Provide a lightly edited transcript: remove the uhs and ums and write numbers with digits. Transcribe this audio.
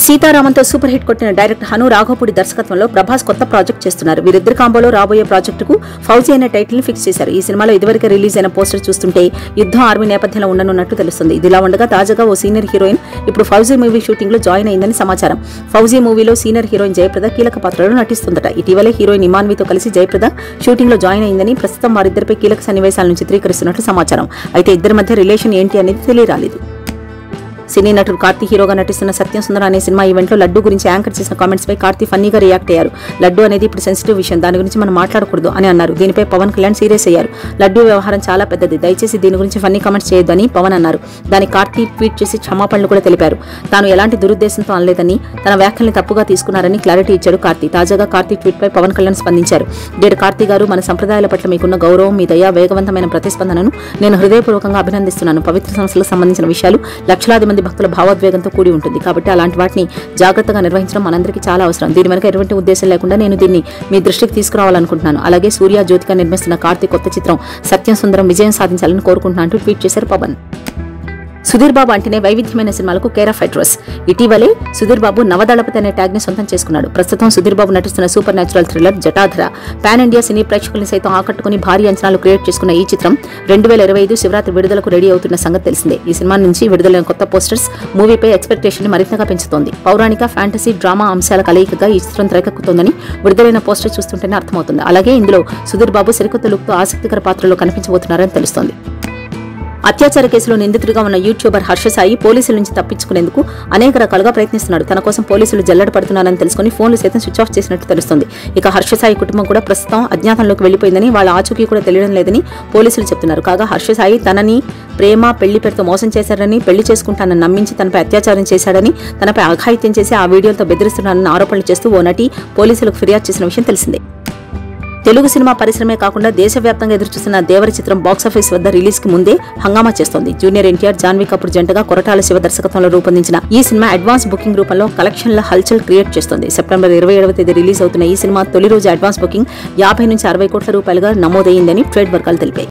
సీతారామంతో super hit కొట్టిన director Hanu Raghavapudi దర్శకత్వంలో ప్రభాస్ కొత్త ప్రాజెక్ట్ చేస్తున్నారు. వీరిద్దరి కాంబోలో రాబోయే ప్రాజెక్టుకు ఫౌజీ అనే టైటిల్ ని ఫిక్స్ చేశారు. ఈ సినిమాలో ఇదివరకే రిలీజ్ అయిన పోస్టర్ చూస్తుంటే యుద్ధం ఆర్మీ నేపథ్యంలో ఉండనున్నట్టు తెలుస్తుంది. ఇదిలా ఉండగా తాజాగా ఓ సీనియర్ హీరోయిన్ ఇప్పుడు ఫౌజీ మూవీ షూటింగ్ లో జాయిన్ అయిందని సమాచారం. ఫౌజీ మూవీలో సీనియర్ హీరోయిన్ జయప్రద కీలక పాత్రలో నటిస్తుందట. ఇటీవలే హీరోయిన్ ఇమాన్వితో కలిసి జయప్రద షూటింగ్ లో జాయిన్ అయిందని, ప్రస్తుతం వారిద్దరిపై కీలక సన్నివేశాలను చిత్రీకరిస్తున్నట్లు సమాచారం. అయితే ఇద్దరి మధ్య రిలేషన్ ఏంటి అనేది తెలియరాలేదు. సినీ నటుడు కార్తీ హీరోగా నటిస్తున్న సత్యం సుందర అనే సినిమా ఈవెంట్ లో లడ్డు గురించి యాంకర్ చేసిన కామెంట్స్ పై కార్తీ ఫన్నీగా రియాక్ట్ అయ్యారు. లడ్డు అనేది ఇప్పుడు సెన్సిటివ్ విషయం, దాని గురించి మనం మాట్లాడకూడదు అని అన్నారు. దీనిపై పవన్ కళ్యాణ్ సీరియస్ అయ్యారు. లడ్డు వ్యవహారం చాలా పెద్దది, దయచేసి దీని గురించి ఫన్నీ కామెంట్స్ చేయొద్దు అని పవన్ అన్నారు. దానికి కార్తీ ట్వీట్ చేసి క్షమాపణలు కూడా తెలిపారు. తాను ఎలాంటి దురుద్దేశంతో అనలేదని, తన వ్యాఖ్యల్ని తప్పుగా తీసుకున్నారని క్లారిటీ ఇచ్చాడు కార్తీ. తాజాగా కార్తీ ట్వీట్ పై పవన్ కళ్యాణ్ స్పందించారు. డేడు కార్తీ గారు, మన సంప్రదాయాల పట్ల మీకున్న గౌరవం, మీ దయ, వేగవంతమైన ప్రతిస్పందనను నేను హృదయపూర్వకంగా అభినందిస్తున్నాను. పవిత్ర సంస్థలకు సంబంధించిన విషయాలు లక్షలాది మంది భక్తుల భావోద్వేగంతో కూడి ఉంటుంది. కాబట్టి అలాంటి వాటిని జాగ్రత్తగా నిర్వహించడం మనందరికీ చాలా అవసరం. దీని వెనుక ఎటువంటి ఉద్దేశం లేకుండా నేను దీన్ని మీ దృష్టికి తీసుకురావాలనుకుంటున్నాను. అలాగే సూర్య జ్యోతిగా నిర్మిస్తున్న కార్తీ కొత్త చిత్రం సత్యం సుందరం విజయం సాధించాలని కోరుకుంటున్నాను అంటూ ట్వీట్ చేశారు పవన్. సుధీర్ బాబు అంటేనే వైవిధ్యమైన సినిమాలకు కేర్ ఆఫ్ అడ్రస్. ఇటీవలే సుధీర్ బాబు నవదళపతి అనే ట్యాగ్ ని సొంతం చేసుకున్నాడు. ప్రస్తుతం సుధీర్ బాబు నటిస్తున్న supernatural thriller Jatadhara pan India సినీ ప్రేక్షకుల్ని సైతం ఆకట్టుకుని భారీ అంచనాలు క్రియేట్ చేసుకున్న ఈ చిత్రం 2025 శివరాత్రి విడుదలకు రెడీ అవుతున్న సంగతి తెలిసిందే. ఈ సినిమా నుంచి విడుదలైన కొత్త పోస్టర్స్ మూవీపై ఎక్స్పెక్టేషన్ ని మరింతగా పెంచుతోంది. పౌరాణిక, ఫ్యాంటసీ, డ్రామా అంశాల కలయికగా ఈ చిత్రం తెరకెక్కుతోందని విడుదలైన పోస్టర్ చూస్తుంటేనే అర్థమవుతుంది. అలాగే ఇందులో సుధీర్ బాబు సరికొత్త లుక్ తో ఆసక్తికర పాత్రలో కనిపించబోతున్నారని తెలుస్తోంది. అత్యాచార కేసులో నిందితుడిగా ఉన్న యూట్యూబర్ హర్ష సాయి పోలీసుల నుంచి తప్పించుకునేందుకు అనేక రకాలుగా ప్రయత్నిస్తున్నాడు. తన కోసం పోలీసులు జల్లెడ పడుతున్నారని తెలుసుకుని ఫోన్లు సైతం స్విచ్ ఆఫ్ చేసినట్టు తెలుస్తుంది. ఇక హర్ష సాయి కుటుంబం కూడా ప్రస్తుతం అజ్ఞాతంలోకి వెళ్లిపోయిందని, వాళ్ళ ఆచూకీ కూడా తెలియడం లేదని పోలీసులు చెప్తున్నారు. కాగా హర్ష సాయి తనని ప్రేమ, పెళ్లి పేరుతో మోసం చేశారని, పెళ్లి చేసుకుంటానని నమ్మించి తనపై అత్యాచారం చేశాడని, తనపై అఘాయిత్యం చేసి ఆ వీడియోలతో బెదిరిస్తున్నారని ఆరోపణలు చేస్తూ ఓ నటి పోలీసులకు ఫిర్యాదు చేసిన విషయం తెలిసిందే. తెలుగు సినిమా పరిశ్రమే కాకుండా దేశవ్యాప్తంగా ఎదురుచూస్తున్న దేవర చిత్రం బాక్సాఫీస్ వద్ద రిలీజ్ కి ముందే హంగామా చేస్తోంది. జూనియర్ ఎన్టీఆర్, జాన్వీ కపూర్ జంటగా కొరటాల శివ దర్శకత్వంలో రూపొందించిన ఈ సినిమా అడ్వాన్స్ బుకింగ్ రూపంలో కలెక్షన్ల హల్చల్ క్రియేట్ చేస్తోంది. సెప్టెంబర్ 27వ తేదీ రిలీజ్ అవుతున్న ఈ సినిమా తొలి రోజు అడ్వాన్స్ బుకింగ్ 50 నుంచి 60 కోట్ల రూపాయలుగా నమోదైందని ట్రేడ్ వర్గాలు తెలిపాయి.